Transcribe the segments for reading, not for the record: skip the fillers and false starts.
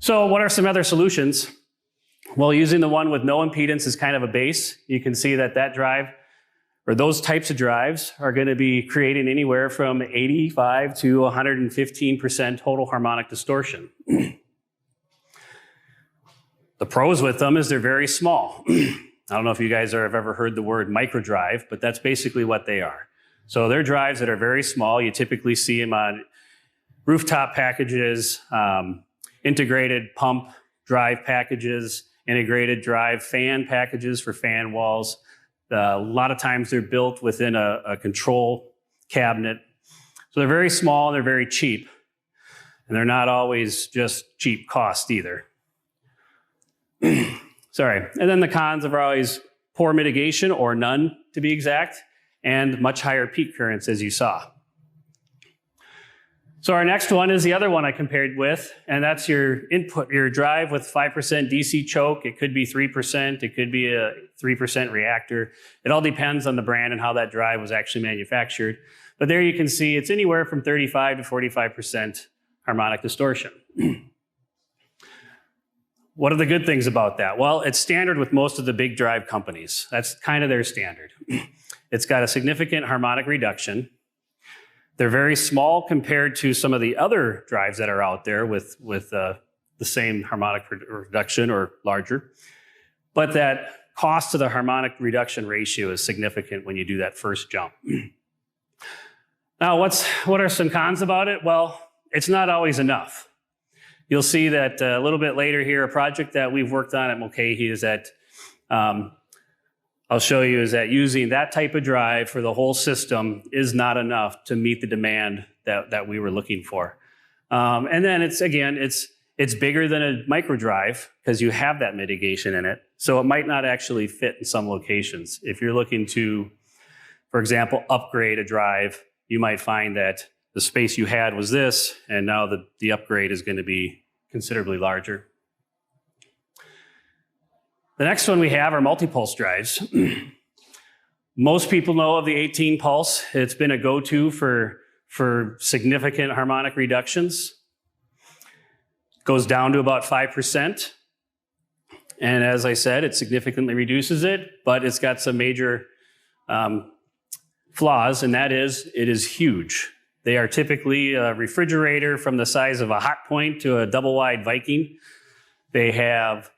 So what are some other solutions? Well, using the one with no impedance as kind of a base, you can see that that drive, or those types of drives, are going to be creating anywhere from 85 to 115% total harmonic distortion. The pros with them is they're very small. I don't know if you guys have ever heard the word microdrive, but that's basically what they are. So they're drives that are very small. You typically see them on rooftop packages, integrated pump drive packages, integrated drive fan packages for fan walls. A lot of times they're built within a control cabinet. So they're very small, they're very cheap, and they're not always just cheap cost either. Sorry. And then the cons are always poor mitigation, or none to be exact, and much higher peak currents, as you saw. So our next one is the other one I compared with, and that's your input, your drive with 5% DC choke. It could be 3%, it could be a 3% reactor. It all depends on the brand and how that drive was actually manufactured. But there you can see it's anywhere from 35 to 45% harmonic distortion. What are the good things about that? Well, it's standard with most of the big drive companies. That's kind of their standard. It's got a significant harmonic reduction. They're very small compared to some of the other drives that are out there with the same harmonic reduction or larger. But that cost to the harmonic reduction ratio is significant when you do that first jump. Now, what are some cons about it? Well, it's not always enough. You'll see that a little bit later here, a project that we've worked on at Mulcahy is that I'll show you is that using that type of drive for the whole system is not enough to meet the demand that we were looking for. And then it's bigger than a micro drive because you have that mitigation in it. So it might not actually fit in some locations. If you're looking to, for example, upgrade a drive, you might find that the space you had was this, and now the upgrade is going to be considerably larger. The next one we have are multi-pulse drives. Most people know of the 18 pulse. It's been a go-to for significant harmonic reductions. It goes down to about 5%. And as I said, it significantly reduces it, but it's got some major flaws, and that is, it is huge. They are typically a refrigerator from the size of a Hot Point to a double-wide Viking. They have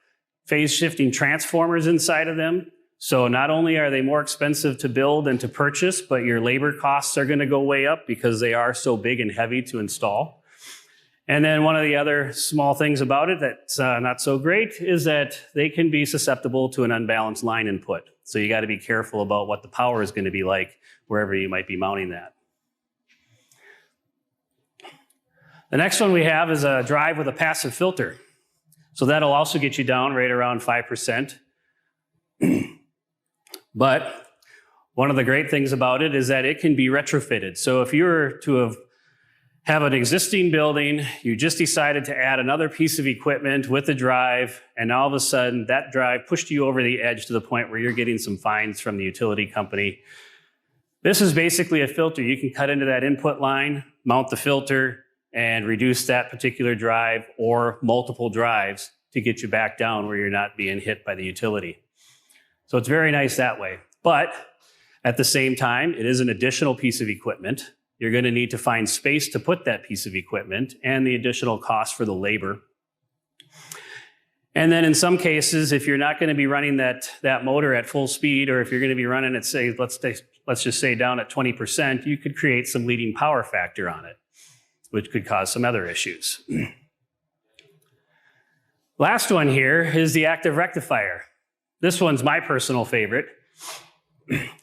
phase shifting transformers inside of them. So not only are they more expensive to build and to purchase, but your labor costs are going to go way up because they are so big and heavy to install. And then one of the other small things about it that's not so great is that they can be susceptible to an unbalanced line input. So you got to be careful about what the power is going to be like wherever you might be mounting that. The next one we have is a drive with a passive filter. So that'll also get you down right around 5%. But one of the great things about it is that it can be retrofitted. So if you were to have an existing building, you just decided to add another piece of equipment with the drive, and all of a sudden that drive pushed you over the edge to the point where you're getting some fines from the utility company. This is basically a filter. You can cut into that input line, mount the filter, and reduce that particular drive or multiple drives to get you back down where you're not being hit by the utility. So it's very nice that way. But at the same time, it is an additional piece of equipment. You're going to need to find space to put that piece of equipment and the additional cost for the labor. And then in some cases, if you're not going to be running that motor at full speed, or if you're going to be running it, say, let's just say down at 20%, you could create some leading power factor on it, which could cause some other issues. Last one here is the active rectifier. This one's my personal favorite.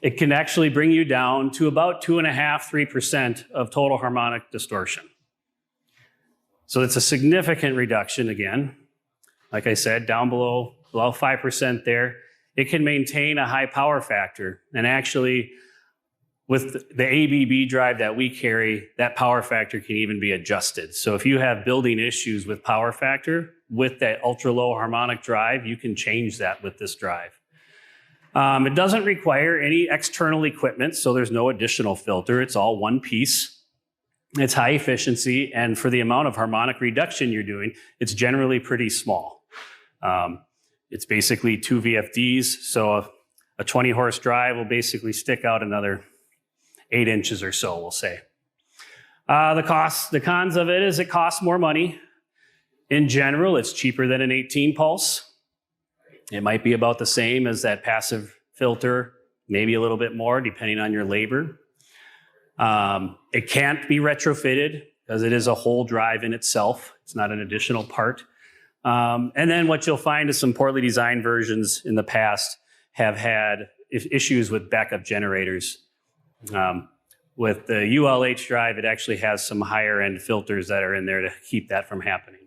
It can actually bring you down to about 2.5–3% of total harmonic distortion. So it's a significant reduction again. Like I said, down below 5% there. It can maintain a high power factor, and actually with the ABB drive that we carry, that power factor can even be adjusted. So if you have building issues with power factor, with that ultra low harmonic drive, you can change that with this drive. It doesn't require any external equipment, so there's no additional filter. It's all one piece. It's high efficiency, and for the amount of harmonic reduction you're doing, it's generally pretty small. It's basically 2 VFDs, so a 20 horse drive will basically stick out another 8 inches or so, we'll say. The cons of it is it costs more money. In general, it's cheaper than an 18 pulse. It might be about the same as that passive filter, maybe a little bit more depending on your labor. It can't be retrofitted because it is a whole drive in itself. It's not an additional part. And then what you'll find is some poorly designed versions in the past have had issues with backup generators. With the ULH drive, it actually has some higher end filters that are in there to keep that from happening.